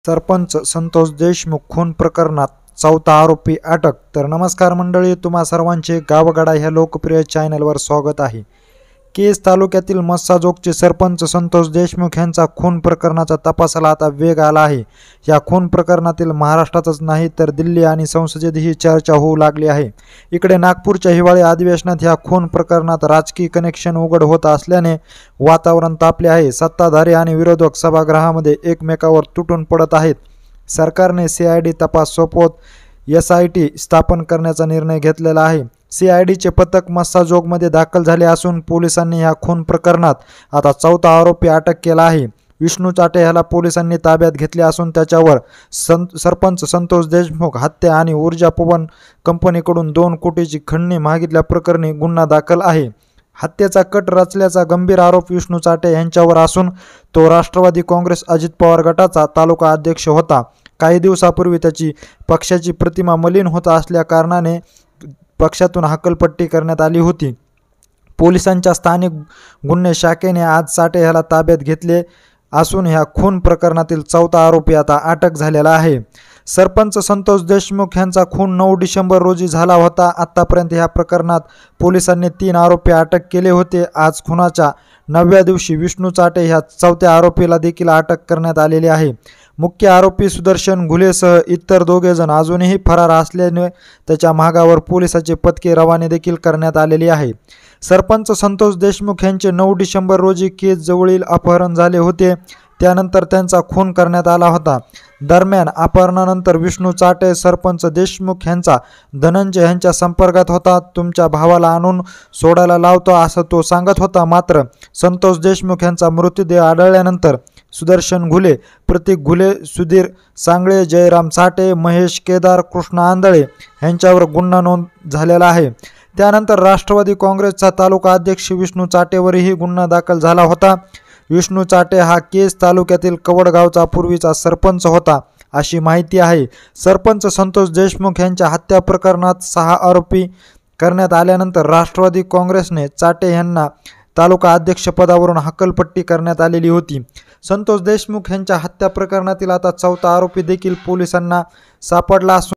सरपंच संतोष देशमुख खून प्रकरणात चौथा आरोपी अटक। तर नमस्कार मंडळी, तुम्हा सर्वांचे गावगाडा ह्या लोकप्रिय चॅनलवर स्वागत आहे। केज तालुक्यातील मस्साजोगचे सरपंच संतोष देशमुख यांचा खून प्रकरणाचा तपासाला आता वेग आला आहे। या खून प्रकरणातील महाराष्ट्रातच नाही तर दिल्ली आणि संसदेतही चर्चा होऊ लागली आहे। इकडे नागपूरच्या हिवाळी अधिवेशनात या खून प्रकरणात राजकीय कनेक्शन उघड होत असल्याने वातावरण तापले आहे। सत्ताधारी आणि विरोधक सभागृहामध्ये एकमेकावर तुटून पडत आहेत। सरकारने सीआयडी तपास सोपवत एसआयटी स्थापन करण्याचा निर्णय घेतलेला आहे। सीआयडीचे पथक मस्साजोगमध्ये दाखल झाले असून पोलिसांनी या खून प्रकरणात आता चौथा आरोपी अटक केला आहे। विष्णू चाटे याला पोलिसांनी ताब्यात घेतले असून त्याच्यावर सरपंच संतोष देशमुख हत्या आणि ऊर्जा पवन कंपनीकडून 2 कोटीची खंडणी मागितल्याप्रकरणी गुन्हा दाखल आहे। हत्येचा कट रचल्याचा गंभीर आरोप विष्णू चाटे यांच्यावर असून तो राष्ट्रवादी काँग्रेस अजित पवार गटाचा तालुका अध्यक्ष होता। काही दिवसापूर्वी त्याची पक्षाची प्रतिमा मलिन होत असल्या कारणाने पक्षातून हकलपट्टी करण्यात आली होती। पोलिसांच्या स्थानिक गुन्हे शाखेने आज चाटे याला ताब्यात घेतले असून ह्या खून प्रकरणातील चौथा आरोपी आता अटक झालेला आहे। सरपंच संतोष देशमुख यांचा खून 9 डिसेंबर रोजी झाला होता। आतापर्यंत ह्या प्रकरणात पोलिसांनी 3 आरोपी अटक केले होते। आज खुनाच्या 9व्या दिवशी विष्णू चाटे ह्या चौथ्या आरोपीला देखील अटक करण्यात आलेली आहे। मुख्य आरोपी सुदर्शन घुलेसह इतर 2 जण अजूनही फरार असल्याने त्याच्या मागावर पोलिसांची पथके रवाने देखील करण्यात आलेली आहे। सरपंच संतोष देशमुख यांचे 9 डिसेंबर रोजी केज जवळील अपहरण झाले होते। त्यानंतर त्यांचा खून करण्यात आला होता। दरम्यान अपहरणानंतर विष्णू चाटे सरपंच देशमुख यांचा धनंजय यांच्या संपर्कात होता। तुमच्या भावाला आणून सोडायला लावतो असं तो सांगत होता। मात्र संतोष देशमुख यांचा मृतदेह आढळल्यानंतर सुदर्शन घुले, प्रतीक घुले, सुधीर सांगळे, जयराम चाटे, महेश केदार, कृष्ण आंधळे यांच्यावर गुन्हा नोंद झालेला आहे। त्यानंतर राष्ट्रवादी काँग्रेसचा तालुका अध्यक्ष विष्णू चाटेवरही गुन्हा दाखल झाला होता। विष्णू चाटे हा केज तालुक्यातील कवडगावचा पूर्वीचा सरपंच होता अशी माहिती आहे। सरपंच संतोष देशमुख यांच्या हत्या प्रकरणात 6 आरोपी करण्यात आल्यानंतर राष्ट्रवादी काँग्रेसने चाटे यांना तालुका अध्यक्षपदावरून हकलपट्टी करण्यात आलेली होती। संतोष देशमुख यांच्या हत्या प्रकरणातील आता चौथा आरोपी देखील पोलिसांना सापडला असून